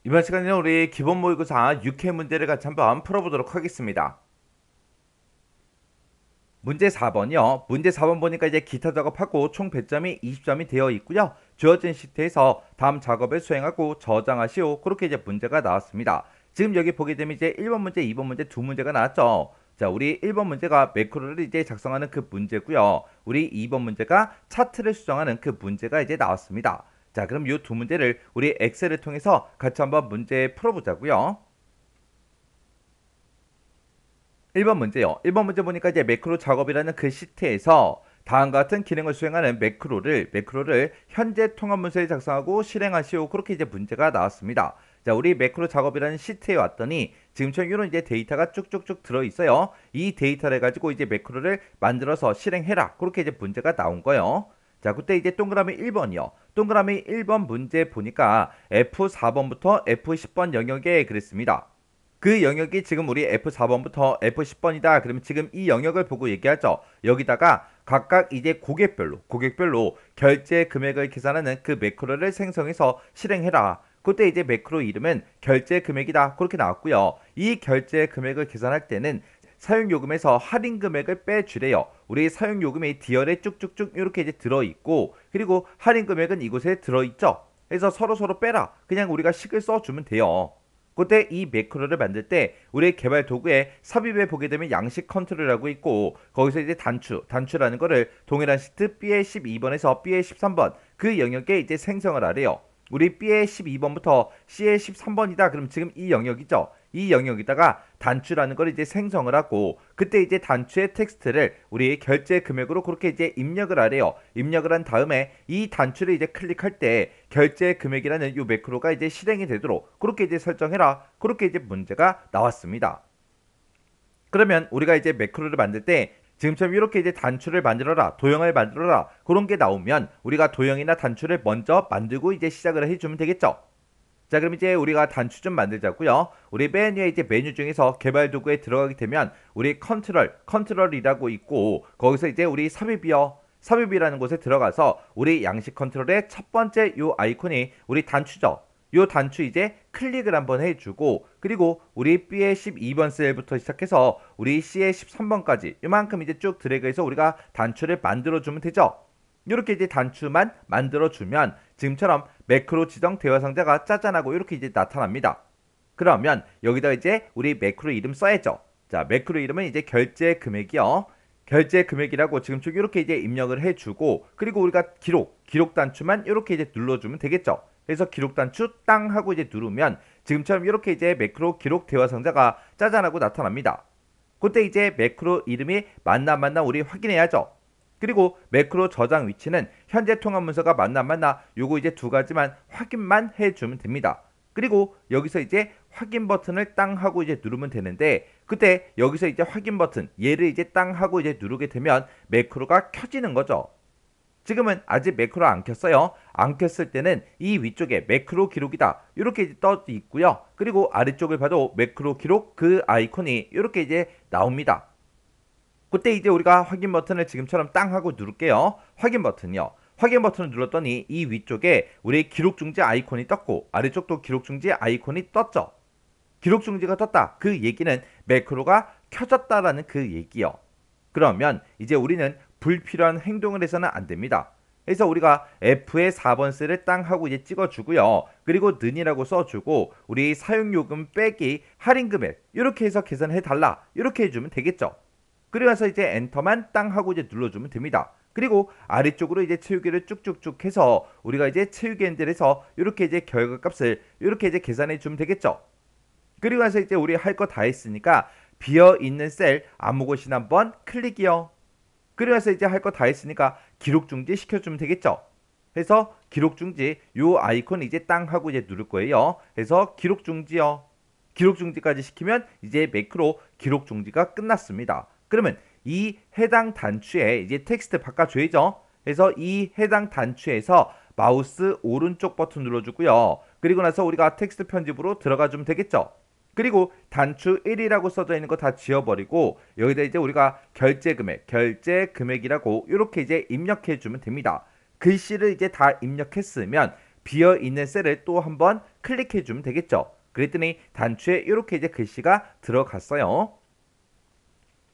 이번 시간에는 우리 기본 모의고사 6회 문제를 같이 한번 풀어보도록 하겠습니다. 문제 4번이요. 문제 4번 보니까 이제 기타 작업하고 총 배점이 20점이 되어 있고요. 주어진 시트에서 다음 작업을 수행하고 저장하시오. 그렇게 이제 문제가 나왔습니다. 지금 여기 보게 되면 이제 1번 문제, 2번 문제 두 문제가 나왔죠. 자, 우리 1번 문제가 매크로를 이제 작성하는 그 문제고요. 우리 2번 문제가 차트를 수정하는 그 문제가 이제 나왔습니다. 자, 그럼 이 두 문제를 우리 엑셀을 통해서 같이 한번 문제 풀어보자고요. 1번 문제요. 1번 문제 보니까 이제 매크로 작업이라는 그 시트에서 다음과 같은 기능을 수행하는 매크로를 현재 통합 문서에 작성하고 실행하시오. 그렇게 이제 문제가 나왔습니다. 자, 우리 매크로 작업이라는 시트에 왔더니 지금처럼 이런 이제 데이터가 쭉쭉쭉 들어 있어요. 이 데이터를 가지고 이제 매크로를 만들어서 실행해라. 그렇게 이제 문제가 나온 거예요. 자, 그때 이제 동그라미 1번이요. 동그라미 1번 문제 보니까 F4번부터 F10번 영역에 그랬습니다. 그 영역이 지금 우리 F4번부터 F10번이다. 그러면 지금 이 영역을 보고 얘기하죠. 여기다가 각각 이제 고객별로 결제 금액을 계산하는 그 매크로를 생성해서 실행해라. 그때 이제 매크로 이름은 결제 금액이다. 그렇게 나왔고요. 이 결제 금액을 계산할 때는 사용요금에서 할인 금액을 빼주래요. 우리 사용요금이 디얼에 쭉쭉쭉 이렇게 이제 들어있고, 그리고 할인 금액은 이곳에 들어있죠. 그래서 서로 빼라. 그냥 우리가 식을 써주면 돼요. 그때 이 매크로를 만들 때 우리 개발 도구에 삽입에 보게 되면 양식 컨트롤이라고 있고, 거기서 이제 단추라는 거를 동일한 시트 B의 12번에서 B의 13번 그 영역에 이제 생성을 하래요. 우리 B의 12번부터 C의 13번이다. 그럼 지금 이 영역이죠. 이 영역에다가 단추라는 걸 이제 생성을 하고, 그때 이제 단추의 텍스트를 우리 결제 금액으로 그렇게 이제 입력을 하래요. 입력을 한 다음에 이 단추를 이제 클릭할 때 결제 금액이라는 이 매크로가 이제 실행이 되도록 그렇게 이제 설정해라. 그렇게 이제 문제가 나왔습니다. 그러면 우리가 이제 매크로를 만들 때 지금처럼 이렇게 이제 단추를 만들어라, 도형을 만들어라, 그런 게 나오면 우리가 도형이나 단추를 먼저 만들고 이제 시작을 해주면 되겠죠. 자, 그럼 이제 우리가 단추 좀 만들자고요. 우리 맨 위에 이제 메뉴 중에서 개발 도구에 들어가게 되면 우리 컨트롤이라고 있고, 거기서 이제 우리 삽입이라는 곳에 들어가서 우리 양식 컨트롤의 첫 번째 요 아이콘이 우리 단추죠. 요 단추 이제 클릭을 한번 해주고, 그리고 우리 B의 12번 셀부터 시작해서 우리 C의 13번까지 이만큼 이제 쭉 드래그해서 우리가 단추를 만들어주면 되죠. 이렇게 이제 단추만 만들어주면 지금처럼 매크로 지정 대화 상자가 짜잔하고 이렇게 이제 나타납니다. 그러면 여기다 이제 우리 매크로 이름 써야죠. 자, 매크로 이름은 이제 결제 금액이요. 결제 금액이라고 지금 쭉 이렇게 이제 입력을 해주고, 그리고 우리가 기록 단추만 이렇게 이제 눌러주면 되겠죠. 그래서 기록 단추 땅 하고 이제 누르면 지금처럼 이렇게 이제 매크로 기록 대화 상자가 짜잔하고 나타납니다. 그때 이제 매크로 이름이 맞나 우리 확인해야죠. 그리고 매크로 저장 위치는 현재 통합 문서가 맞나 요거 이제 두 가지만 확인만 해주면 됩니다. 그리고 여기서 이제 확인 버튼을 땅 하고 이제 누르면 되는데, 그때 여기서 이제 확인 버튼 얘를 이제 땅 하고 이제 누르게 되면 매크로가 켜지는 거죠. 지금은 아직 매크로 안 켰어요. 안 켰을 때는 이 위쪽에 매크로 기록이다 이렇게 이제 떠 있고요. 그리고 아래쪽을 봐도 매크로 기록 그 아이콘이 이렇게 이제 나옵니다. 그때 이제 우리가 확인 버튼을 지금처럼 땅 하고 누를게요. 확인 버튼이요. 확인 버튼을 눌렀더니 이 위쪽에 우리 기록 중지 아이콘이 떴고, 아래쪽도 기록 중지 아이콘이 떴죠. 기록 중지가 떴다. 그 얘기는 매크로가 켜졌다라는 그 얘기요. 그러면 이제 우리는 불필요한 행동을 해서는 안 됩니다. 그래서 우리가 F의 4번 셀을 땅 하고 이제 찍어주고요. 그리고 는이라고 써주고 우리 사용요금 빼기 할인금액 이렇게 해서 계산해 달라 이렇게 해주면 되겠죠. 그러면서 이제 엔터만 땅 하고 이제 눌러주면 됩니다. 그리고 아래쪽으로 이제 채우기를 쭉쭉쭉 해서 우리가 이제 채우기 핸들에서 이렇게 이제 결과값을 이렇게 이제 계산해 주면 되겠죠. 그리고 나서 이제 우리 할 거 다 했으니까 비어 있는 셀 아무 곳이나 한번 클릭이요. 그리고 나서 이제 할 거 다 했으니까 기록 중지 시켜주면 되겠죠. 그래서 기록 중지 요 아이콘 이제 땅 하고 이제 누를 거예요. 그래서 기록 중지요. 기록 중지까지 시키면 이제 매크로 기록 중지가 끝났습니다. 그러면 이 해당 단추에 이제 텍스트 바꿔줘야죠. 그래서 이 해당 단추에서 마우스 오른쪽 버튼 눌러주고요. 그리고 나서 우리가 텍스트 편집으로 들어가 주면 되겠죠. 그리고 단추 1이라고 써져 있는 거 다 지워버리고 여기다 이제 우리가 결제 금액이라고 이렇게 이제 입력해 주면 됩니다. 글씨를 이제 다 입력했으면 비어 있는 셀을 또 한번 클릭해 주면 되겠죠. 그랬더니 단추에 이렇게 이제 글씨가 들어갔어요.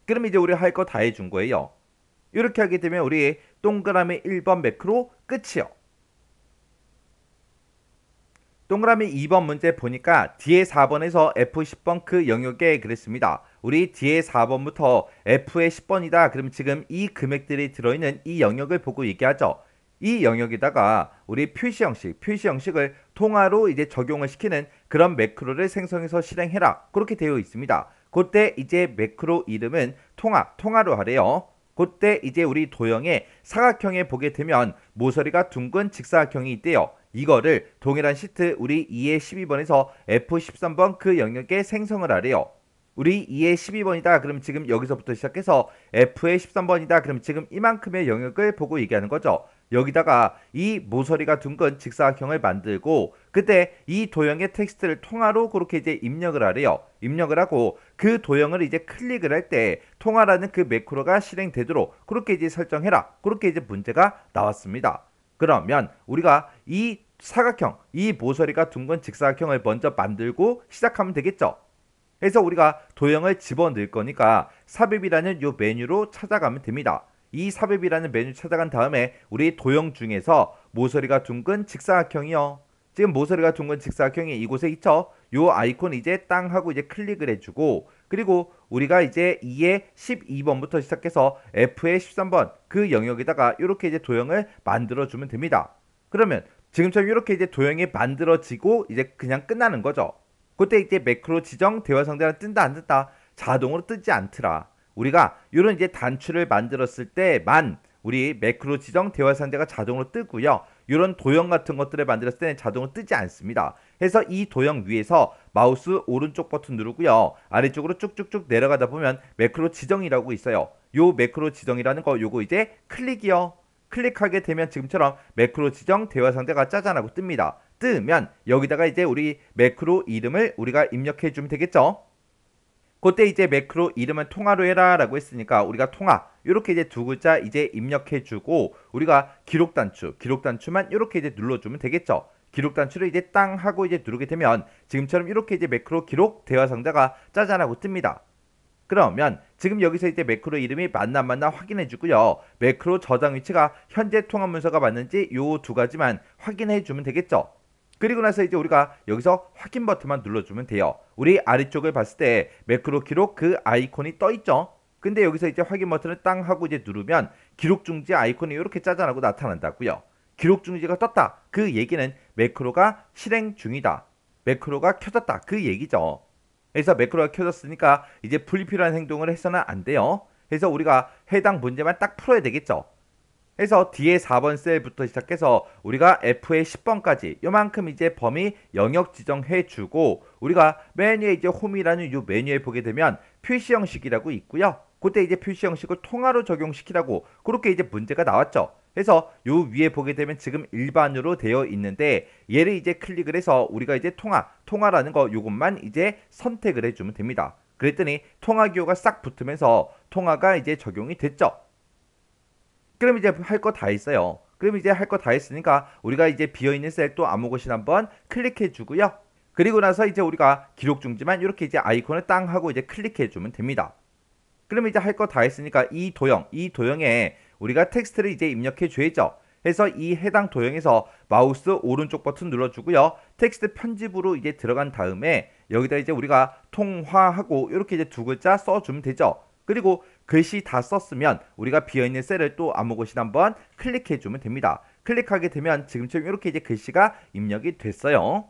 그럼 이제 우리 할 거 다 해준 거예요. 이렇게 하게 되면 우리 동그라미 1번 매크로 끝이요. 동그라미 2번 문제 보니까 뒤에 4번에서 F10번 그 영역에 그랬습니다. 우리 뒤에 4번부터 F의 10번이다. 그럼 지금 이 금액들이 들어있는 이 영역을 보고 얘기하죠. 이 영역에다가 우리 표시 형식을 통화로 이제 적용을 시키는 그런 매크로를 생성해서 실행해라. 그렇게 되어 있습니다. 그때 이제 매크로 이름은 통화로 하래요. 그때 이제 우리 도형의 사각형에 보게 되면 모서리가 둥근 직사각형이 있대요. 이거를 동일한 시트 우리 2의 12번에서 F13번 그 영역에 생성을 하래요. 우리 2의 12번이다. 그럼 지금 여기서부터 시작해서 F의 13번이다. 그럼 지금 이만큼의 영역을 보고 얘기하는 거죠. 여기다가 이 모서리가 둥근 직사각형을 만들고 그때 이 도형의 텍스트를 통화로 그렇게 이제 입력을 하래요. 입력을 하고 그 도형을 이제 클릭을 할 때 통화라는 그 매크로가 실행되도록 그렇게 이제 설정해라. 그렇게 이제 문제가 나왔습니다. 그러면 우리가 이 사각형, 이 모서리가 둥근 직사각형을 먼저 만들고 시작하면 되겠죠. 그래서 우리가 도형을 집어넣을 거니까 삽입이라는 요 메뉴로 찾아가면 됩니다. 이 삽입이라는 메뉴 찾아간 다음에 우리 도형 중에서 모서리가 둥근 직사각형이요. 지금 모서리가 둥근 직사각형이 이곳에 있죠. 요 아이콘 이제 땅 하고 이제 클릭을 해주고 그리고 우리가 이제 2의 12번부터 시작해서 F의 13번 그 영역에다가 이렇게 이제 도형을 만들어주면 됩니다. 그러면 지금처럼 이렇게 이제 도형이 만들어지고 이제 그냥 끝나는 거죠. 그때 이제 매크로 지정 대화 상대가 뜬다 안 뜬다 자동으로 뜨지 않더라. 우리가 이런 이제 단추를 만들었을 때만 우리 매크로 지정 대화 상대가 자동으로 뜨고요. 이런 도형 같은 것들을 만들었을 때는 자동으로 뜨지 않습니다. 그래서 이 도형 위에서 마우스 오른쪽 버튼 누르고요. 아래쪽으로 쭉쭉쭉 내려가다 보면 매크로 지정이라고 있어요. 요 매크로 지정이라는 거 요거 이제 클릭이요. 클릭하게 되면 지금처럼 매크로 지정 대화 상대가 짜잔 하고 뜹니다. 뜨면 여기다가 이제 우리 매크로 이름을 우리가 입력해 주면 되겠죠. 그때 이제 매크로 이름은 통화로 해라 라고 했으니까 우리가 통화 이렇게 이제 두 글자 이제 입력해 주고 우리가 기록 단추만 이렇게 이제 눌러주면 되겠죠. 기록 단추를 이제 땅 하고 이제 누르게 되면 지금처럼 이렇게 이제 매크로 기록 대화 상자가 짜잔 하고 뜹니다. 그러면 지금 여기서 이제 매크로 이름이 맞나 안 맞나 확인해 주고요. 매크로 저장 위치가 현재 통합 문서가 맞는지 요 두 가지만 확인해 주면 되겠죠. 그리고 나서 이제 우리가 여기서 확인 버튼만 눌러주면 돼요. 우리 아래쪽을 봤을 때 매크로 기록 그 아이콘이 떠 있죠. 근데 여기서 이제 확인 버튼을 땅 하고 이제 누르면 기록 중지 아이콘이 이렇게 짜잔하고 나타난다고요. 기록 중지가 떴다. 그 얘기는 매크로가 실행 중이다. 매크로가 켜졌다. 그 얘기죠. 그래서 매크로가 켜졌으니까 이제 불필요한 행동을 해서는 안 돼요. 그래서 우리가 해당 문제만 딱 풀어야 되겠죠. 그래서 뒤에 4번 셀부터 시작해서 우리가 F의 10번까지 요만큼 이제 범위 영역 지정해 주고 우리가 메뉴에 이제 홈이라는 이 메뉴에 보게 되면 표시 형식이라고 있고요. 그때 이제 표시 형식을 통화로 적용시키라고 그렇게 이제 문제가 나왔죠. 그래서 요 위에 보게 되면 지금 일반으로 되어 있는데 얘를 이제 클릭을 해서 우리가 이제 통화라는 거 요것만 이제 선택을 해주면 됩니다. 그랬더니 통화 기호가 싹 붙으면서 통화가 이제 적용이 됐죠. 그럼 이제 할 거 다 했어요. 그럼 이제 할 거 다 했으니까 우리가 이제 비어있는 셀 또 아무 곳이나 한번 클릭해 주고요. 그리고 나서 이제 우리가 기록 중지만 이렇게 이제 아이콘을 땅 하고 이제 클릭해 주면 됩니다. 그럼 이제 할 거 다 했으니까 이 도형에 우리가 텍스트를 이제 입력해 줘야죠. 그래서 이 해당 도형에서 마우스 오른쪽 버튼 눌러주고요. 텍스트 편집으로 이제 들어간 다음에 여기다 이제 우리가 통화하고 이렇게 이제 두 글자 써주면 되죠. 그리고 글씨 다 썼으면 우리가 비어있는 셀을 또 아무 곳이나 한번 클릭해 주면 됩니다. 클릭하게 되면 지금처럼 이렇게 이제 글씨가 입력이 됐어요.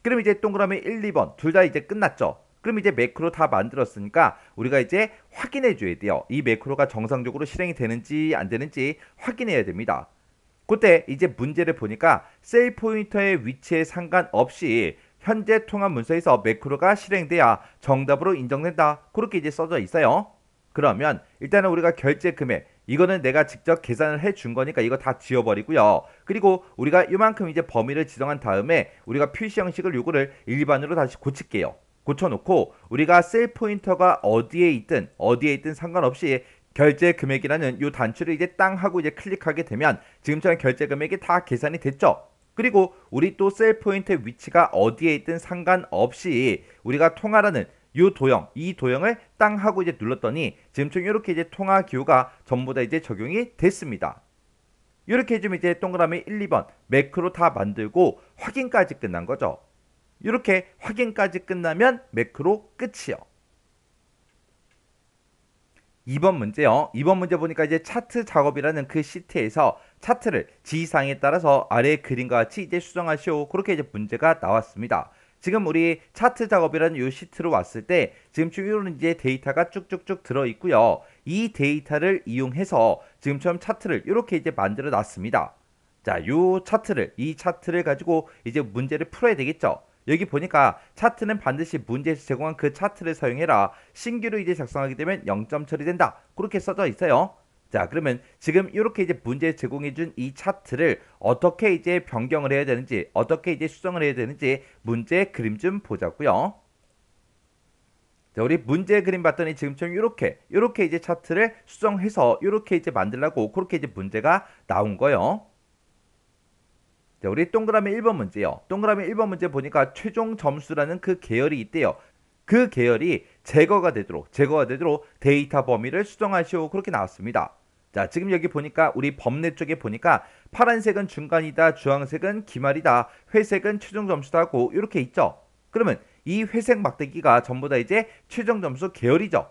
그럼 이제 동그라미 1, 2번 둘 다 이제 끝났죠. 그럼 이제 매크로 다 만들었으니까 우리가 이제 확인해 줘야 돼요. 이 매크로가 정상적으로 실행이 되는지 안 되는지 확인해야 됩니다. 그때 이제 문제를 보니까 셀 포인터의 위치에 상관없이 현재 통합 문서에서 매크로가 실행돼야 정답으로 인정된다. 그렇게 이제 써져 있어요. 그러면 일단은 우리가 결제 금액 이거는 내가 직접 계산을 해 준 거니까 이거 다 지워버리고요. 그리고 우리가 이만큼 이제 범위를 지정한 다음에 우리가 표시 형식을 요거를 일반으로 다시 고칠게요. 고쳐놓고 우리가 셀 포인터가 어디에 있든 상관없이 결제 금액이라는 요 단추를 이제 땅 하고 이제 클릭하게 되면 지금처럼 결제 금액이 다 계산이 됐죠. 그리고 우리 또 셀 포인트의 위치가 어디에 있든 상관없이 우리가 통화라는 요 도형, 이 도형을 땅 하고 이제 눌렀더니 지금처럼 이렇게 이제 통화 기호가 전부 다 이제 적용이 됐습니다. 이렇게 해주면 이제 동그라미 1, 2번 매크로 다 만들고 확인까지 끝난 거죠. 이렇게 확인까지 끝나면 매크로 끝이요. 2번 문제요. 2번 문제 보니까 이제 차트 작업이라는 그 시트에서 차트를 지시사항에 따라서 아래 그림과 같이 이제 수정하시오. 그렇게 이제 문제가 나왔습니다. 지금 우리 차트 작업이라는 이 시트로 왔을 때 지금처럼 이제 데이터가 쭉쭉쭉 들어 있고요. 이 데이터를 이용해서 지금처럼 차트를 이렇게 이제 만들어 놨습니다. 자, 이 차트를 가지고 이제 문제를 풀어야 되겠죠. 여기 보니까 차트는 반드시 문제에서 제공한 그 차트를 사용해라. 신규로 이제 작성하게 되면 0점 처리된다. 그렇게 써져 있어요. 자, 그러면 지금 이렇게 이제 문제 제공해준 이 차트를 어떻게 이제 변경을 해야 되는지, 어떻게 이제 수정을 해야 되는지 문제 그림 좀 보자고요. 자, 우리 문제 그림 봤더니 지금처럼 이렇게 이제 차트를 수정해서 이렇게 이제 만들라고 그렇게 이제 문제가 나온 거예요. 자, 우리 동그라미 1번 문제요. 동그라미 1번 문제 보니까 최종 점수라는 그 계열이 있대요. 그 계열이 제거가 되도록 데이터 범위를 수정하시오. 그렇게 나왔습니다. 자, 지금 여기 보니까 우리 범례 쪽에 보니까 파란색은 중간이다, 주황색은 기말이다, 회색은 최종 점수다고 이렇게 있죠. 그러면 이 회색 막대기가 전부 다 이제 최종 점수 계열이죠.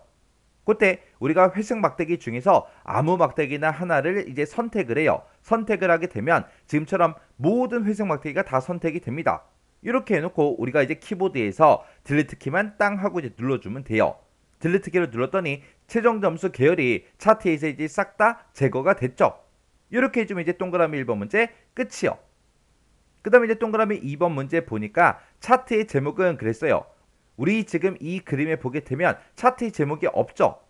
그때 우리가 회색 막대기 중에서 아무 막대기나 하나를 이제 선택을 해요. 선택을 하게 되면 지금처럼 모든 회색 막대기가 다 선택이 됩니다. 이렇게 해놓고 우리가 이제 키보드에서 딜리트 키만 땅 하고 이제 눌러주면 돼요. 딜리트 키를 눌렀더니 최종 점수 계열이 차트에서 이제 싹 다 제거가 됐죠. 이렇게 해주면 이제 동그라미 1번 문제 끝이요. 그 다음에 이제 동그라미 2번 문제 보니까 차트의 제목은 그랬어요. 우리 지금 이 그림에 보게 되면 차트의 제목이 없죠.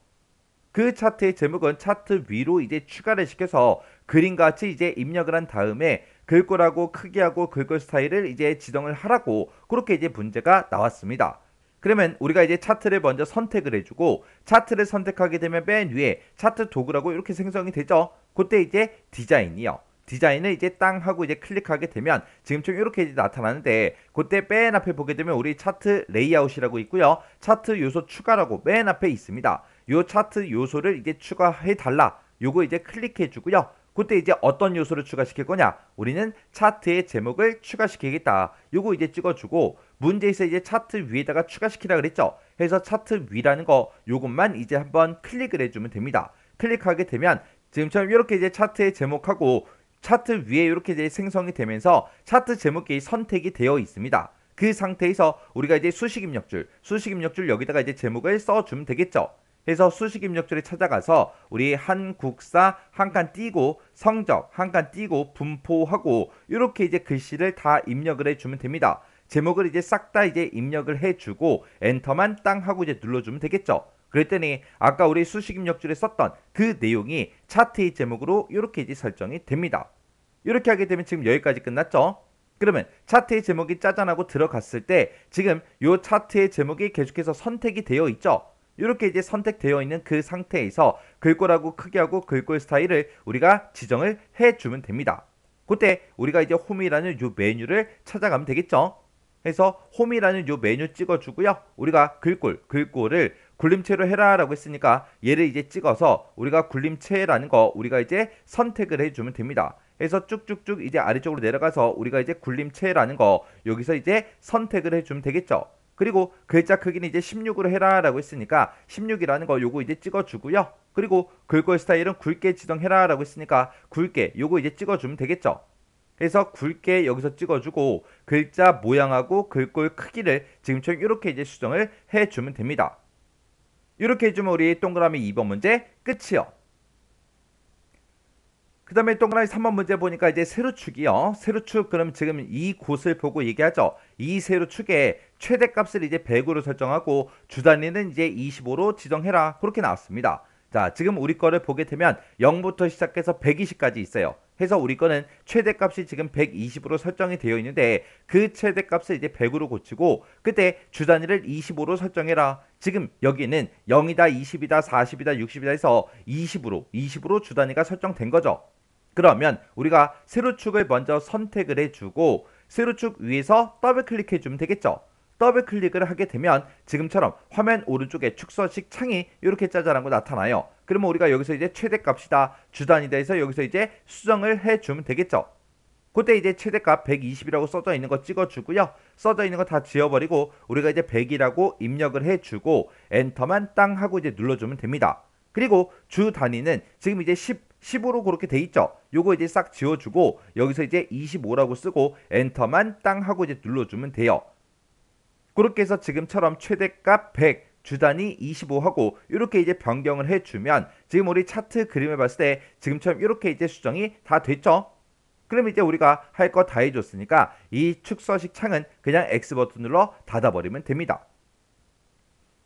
그 차트의 제목은 차트 위로 이제 추가를 시켜서 그림과 같이 이제 입력을 한 다음에 글꼴하고 크기하고 글꼴 스타일을 이제 지정을 하라고 그렇게 이제 문제가 나왔습니다. 그러면 우리가 이제 차트를 먼저 선택을 해주고 차트를 선택하게 되면 맨 위에 차트 도구라고 이렇게 생성이 되죠. 그때 이제 디자인이요. 디자인을 이제 땅 하고 이제 클릭하게 되면 지금처럼 이렇게 이제 나타나는데 그때 맨 앞에 보게 되면 우리 차트 레이아웃이라고 있고요. 차트 요소 추가라고 맨 앞에 있습니다. 요 차트 요소를 이제 추가해 달라. 요거 이제 클릭해 주고요. 그때 이제 어떤 요소를 추가시킬 거냐? 우리는 차트의 제목을 추가시키겠다. 요거 이제 찍어주고 문제에서 이제 차트 위에다가 추가시키라 그랬죠. 그래서 차트 위라는 거 요것만 이제 한번 클릭을 해주면 됩니다. 클릭하게 되면 지금처럼 이렇게 이제 차트의 제목하고 차트 위에 이렇게 이제 생성이 되면서 차트 제목이 선택이 되어 있습니다. 그 상태에서 우리가 이제 수식 입력줄 여기다가 이제 제목을 써주면 되겠죠. 그래서 수식 입력줄에 찾아가서 우리 한국사 한 칸 띄고 성적 한 칸 띄고 분포하고 이렇게 이제 글씨를 다 입력을 해주면 됩니다. 제목을 이제 싹 다 이제 입력을 해주고 엔터만 땅 하고 이제 눌러주면 되겠죠. 그랬더니 아까 우리 수식 입력줄에 썼던 그 내용이 차트의 제목으로 이렇게 이제 설정이 됩니다. 이렇게 하게 되면 지금 여기까지 끝났죠. 그러면 차트의 제목이 짜잔하고 들어갔을 때 지금 이 차트의 제목이 계속해서 선택이 되어 있죠. 이렇게 이제 선택되어 있는 그 상태에서 글꼴하고 크기하고 글꼴 스타일을 우리가 지정을 해주면 됩니다. 그때 우리가 이제 홈이라는 이 메뉴를 찾아가면 되겠죠. 그래서 홈이라는 이 메뉴 찍어주고요. 우리가 글꼴을 굴림체로 해라 라고 했으니까 얘를 이제 찍어서 우리가 굴림체라는 거 우리가 이제 선택을 해주면 됩니다. 그래서 쭉쭉쭉 이제 아래쪽으로 내려가서 우리가 이제 굴림체라는 거 여기서 이제 선택을 해주면 되겠죠. 그리고 글자 크기는 이제 16으로 해라 라고 했으니까 16이라는 거 요거 이제 찍어주고요. 그리고 글꼴 스타일은 굵게 지정해라 라고 했으니까 굵게 요거 이제 찍어주면 되겠죠. 그래서 굵게 여기서 찍어주고 글자 모양하고 글꼴 크기를 지금처럼 이렇게 이제 수정을 해주면 됩니다. 이렇게 해주면 우리 동그라미 2번 문제 끝이요. 그 다음에 동그라미 3번 문제 보니까 이제 세로축이요. 세로축 그럼 지금 이 곳을 보고 얘기하죠. 이 세로축의 최대값을 이제 100으로 설정하고 주단위는 이제 25로 지정해라. 그렇게 나왔습니다. 자, 지금 우리 거를 보게 되면 0부터 시작해서 120까지 있어요. 해서 우리 거는 최대값이 지금 120으로 설정이 되어 있는데 그 최대값을 이제 100으로 고치고 그때 주단위를 25로 설정해라. 지금 여기는 0이다, 20이다, 40이다, 60이다 해서 20으로 주단위가 설정된 거죠. 그러면 우리가 세로축을 먼저 선택을 해주고 세로축 위에서 더블 클릭해주면 되겠죠. 더블 클릭을 하게 되면 지금처럼 화면 오른쪽에 축서식 창이 이렇게 짜잘한 거 나타나요. 그러면 우리가 여기서 이제 최대값이다, 주단위다 해서 여기서 이제 수정을 해주면 되겠죠. 그때 이제 최대값 120이라고 써져 있는 거 찍어주고요. 써져 있는 거 다 지워버리고 우리가 이제 100이라고 입력을 해주고 엔터만 땅 하고 이제 눌러주면 됩니다. 그리고 주 단위는 지금 이제 10으로 그렇게 돼 있죠. 요거 이제 싹 지워주고 여기서 이제 25라고 쓰고 엔터만 땅 하고 이제 눌러주면 돼요. 그렇게 해서 지금처럼 최대값 100, 주단위 25하고 이렇게 이제 변경을 해주면 지금 우리 차트 그림을 봤을 때 지금처럼 이렇게 이제 수정이 다 됐죠. 그럼 이제 우리가 할 거 다 해줬으니까 이 축서식 창은 그냥 X 버튼 눌러 닫아버리면 됩니다.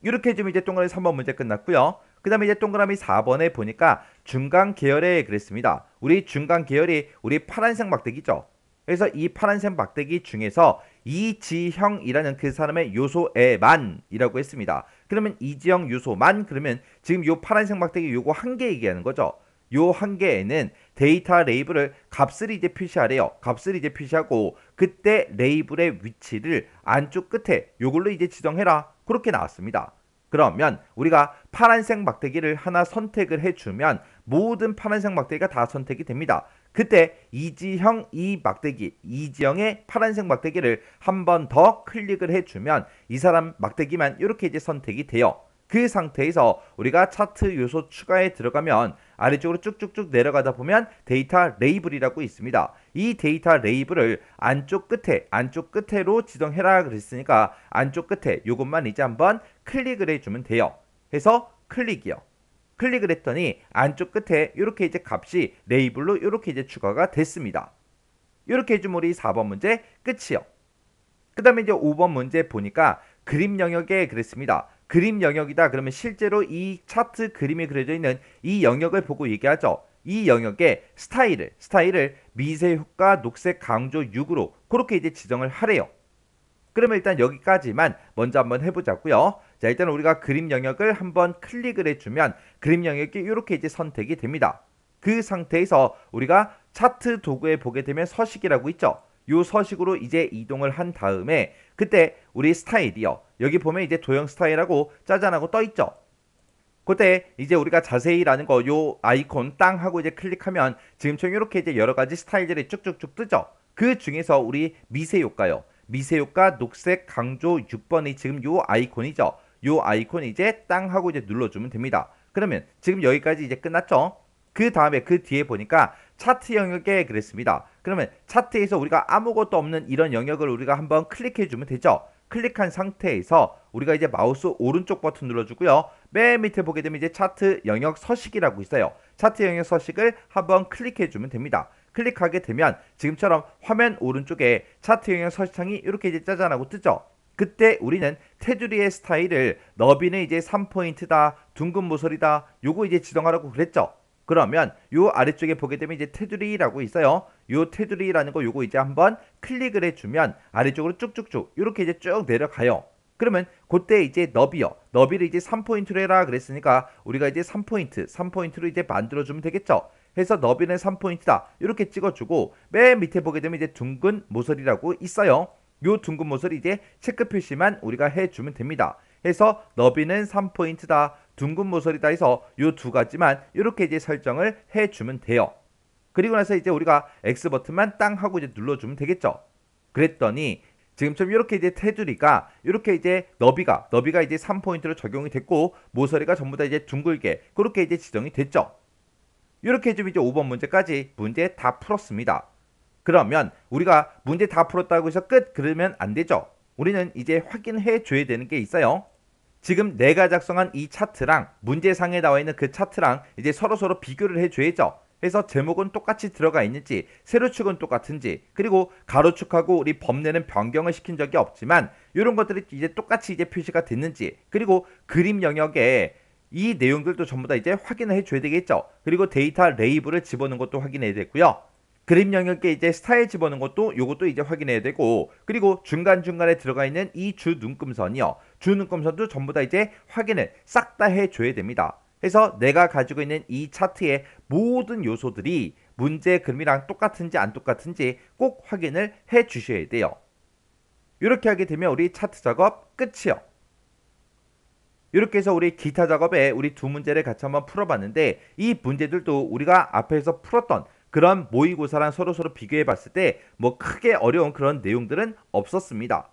이렇게 해주면 이제 동그라미 3번 문제 끝났고요. 그 다음에 이제 동그라미 4번에 보니까 중간 계열에 그랬습니다. 우리 중간 계열이 우리 파란색 막대기죠. 그래서 이 파란색 막대기 중에서 이지형이라는 그 사람의 요소에만이라고 했습니다. 그러면 이지형 요소만 그러면 지금 요 파란색 막대기 요거 한 개 얘기하는 거죠. 요 한 개에는 데이터 레이블을 값을 이제 표시하래요. 값을 이제 표시하고 그때 레이블의 위치를 안쪽 끝에 요걸로 이제 지정해라. 그렇게 나왔습니다. 그러면 우리가 파란색 막대기를 하나 선택을 해주면 모든 파란색 막대기가 다 선택이 됩니다. 그때 이지형 이 막대기, 이지형의 파란색 막대기를 한 번 더 클릭을 해주면 이 사람 막대기만 이렇게 이제 선택이 돼요. 그 상태에서 우리가 차트 요소 추가에 들어가면 아래쪽으로 쭉쭉쭉 내려가다 보면 데이터 레이블이라고 있습니다. 이 데이터 레이블을 안쪽 끝에로 지정해라 그랬으니까 안쪽 끝에 요것만 이제 한번 클릭을 해주면 돼요. 해서 클릭이요. 클릭을 했더니 안쪽 끝에 이렇게 이제 값이 레이블로 이렇게 이제 추가가 됐습니다. 이렇게 해주면 우리 4번 문제 끝이요. 그 다음에 이제 5번 문제 보니까 그림 영역에 그랬습니다. 그림 영역이다 그러면 실제로 이 차트 그림이 그려져 있는 이 영역을 보고 얘기하죠. 이 영역의 스타일을 미세 효과 녹색 강조 6으로 그렇게 이제 지정을 하래요. 그러면 일단 여기까지만 먼저 한번 해보자고요. 자, 일단 우리가 그림 영역을 한번 클릭을 해주면 그림 영역이 이렇게 이제 선택이 됩니다. 그 상태에서 우리가 차트 도구에 보게 되면 서식이라고 있죠. 요 서식으로 이제 이동을 한 다음에 그때 우리 스타일이요. 여기 보면 이제 도형 스타일하고 짜잔하고 떠 있죠. 그때 이제 우리가 자세히라는 거 요 아이콘 땅 하고 이제 클릭하면 지금처럼 이렇게 이제 여러 가지 스타일들이 쭉쭉쭉 뜨죠. 그 중에서 우리 미세 효과요. 미세 효과 녹색 강조 6번이 지금 요 아이콘이죠. 요 아이콘 이제 땅 하고 이제 눌러주면 됩니다. 그러면 지금 여기까지 이제 끝났죠. 그 다음에 그 뒤에 보니까 차트 영역에 그랬습니다. 그러면 차트에서 우리가 아무것도 없는 이런 영역을 우리가 한번 클릭해 주면 되죠. 클릭한 상태에서 우리가 이제 마우스 오른쪽 버튼 눌러주고요. 맨 밑에 보게 되면 이제 차트 영역 서식이라고 있어요. 차트 영역 서식을 한번 클릭해 주면 됩니다. 클릭하게 되면 지금처럼 화면 오른쪽에 차트 영역 서식창이 이렇게 이제 짜잔하고 뜨죠. 그때 우리는 테두리의 스타일을 너비는 이제 3포인트다, 둥근 모서리다, 요거 이제 지정하라고 그랬죠. 그러면 요 아래쪽에 보게 되면 이제 테두리라고 있어요. 요 테두리라는 거 요거 이제 한번 클릭을 해주면 아래쪽으로 쭉쭉쭉 이렇게 이제 쭉 내려가요. 그러면 그때 이제 너비요. 너비를 이제 3포인트로 해라 그랬으니까 우리가 이제 3포인트로 이제 만들어주면 되겠죠. 해서 너비는 3포인트다. 이렇게 찍어주고 맨 밑에 보게 되면 이제 둥근 모서리라고 있어요. 요 둥근 모서리 이제 체크 표시만 우리가 해주면 됩니다. 해서 너비는 3포인트다. 둥근 모서리다 해서 요 두 가지만 이렇게 이제 설정을 해주면 돼요. 그리고 나서 이제 우리가 X 버튼만 땅 하고 이제 눌러주면 되겠죠. 그랬더니 지금처럼 이렇게 이제 테두리가 이렇게 이제 너비가 이제 3포인트로 적용이 됐고 모서리가 전부 다 이제 둥글게 그렇게 이제 지정이 됐죠. 이렇게 해주면 이제 5번 문제까지 문제 다 풀었습니다. 그러면 우리가 문제 다 풀었다고 해서 끝 그러면 안 되죠. 우리는 이제 확인해 줘야 되는 게 있어요. 지금 내가 작성한 이 차트랑 문제상에 나와 있는 그 차트랑 이제 서로 비교를 해줘야죠. 그래서 제목은 똑같이 들어가 있는지 세로축은 똑같은지 그리고 가로축하고 우리 범례는 변경을 시킨 적이 없지만 이런 것들이 이제 똑같이 이제 표시가 됐는지 그리고 그림 영역에 이 내용들도 전부 다 이제 확인을 해줘야 되겠죠. 그리고 데이터 레이블을 집어넣은 것도 확인해야 되고요. 그림 영역에 이제 스타일 집어넣은 것도 요것도 이제 확인해야 되고 그리고 중간중간에 들어가 있는 이 주 눈금선이요. 주 눈금선도 전부 다 이제 확인을 싹 다 해줘야 됩니다. 그래서 내가 가지고 있는 이 차트의 모든 요소들이 문제 그림이랑 똑같은지 안 똑같은지 꼭 확인을 해 주셔야 돼요. 이렇게 하게 되면 우리 차트 작업 끝이요. 이렇게 해서 우리 기타 작업에 우리 두 문제를 같이 한번 풀어봤는데, 이 문제들도 우리가 앞에서 풀었던 그런 모의고사랑 서로 비교해 봤을 때 뭐 크게 어려운 그런 내용들은 없었습니다.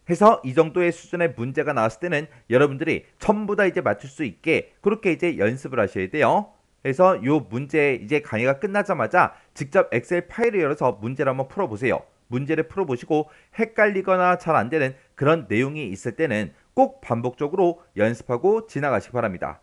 해서 이 정도의 수준의 문제가 나왔을 때는 여러분들이 전부 다 이제 맞출 수 있게 그렇게 이제 연습을 하셔야 돼요. 그래서 요 문제 이제 강의가 끝나자마자 직접 엑셀 파일을 열어서 문제를 한번 풀어보세요. 문제를 풀어보시고 헷갈리거나 잘 안 되는 그런 내용이 있을 때는 꼭 반복적으로 연습하고 지나가시기 바랍니다.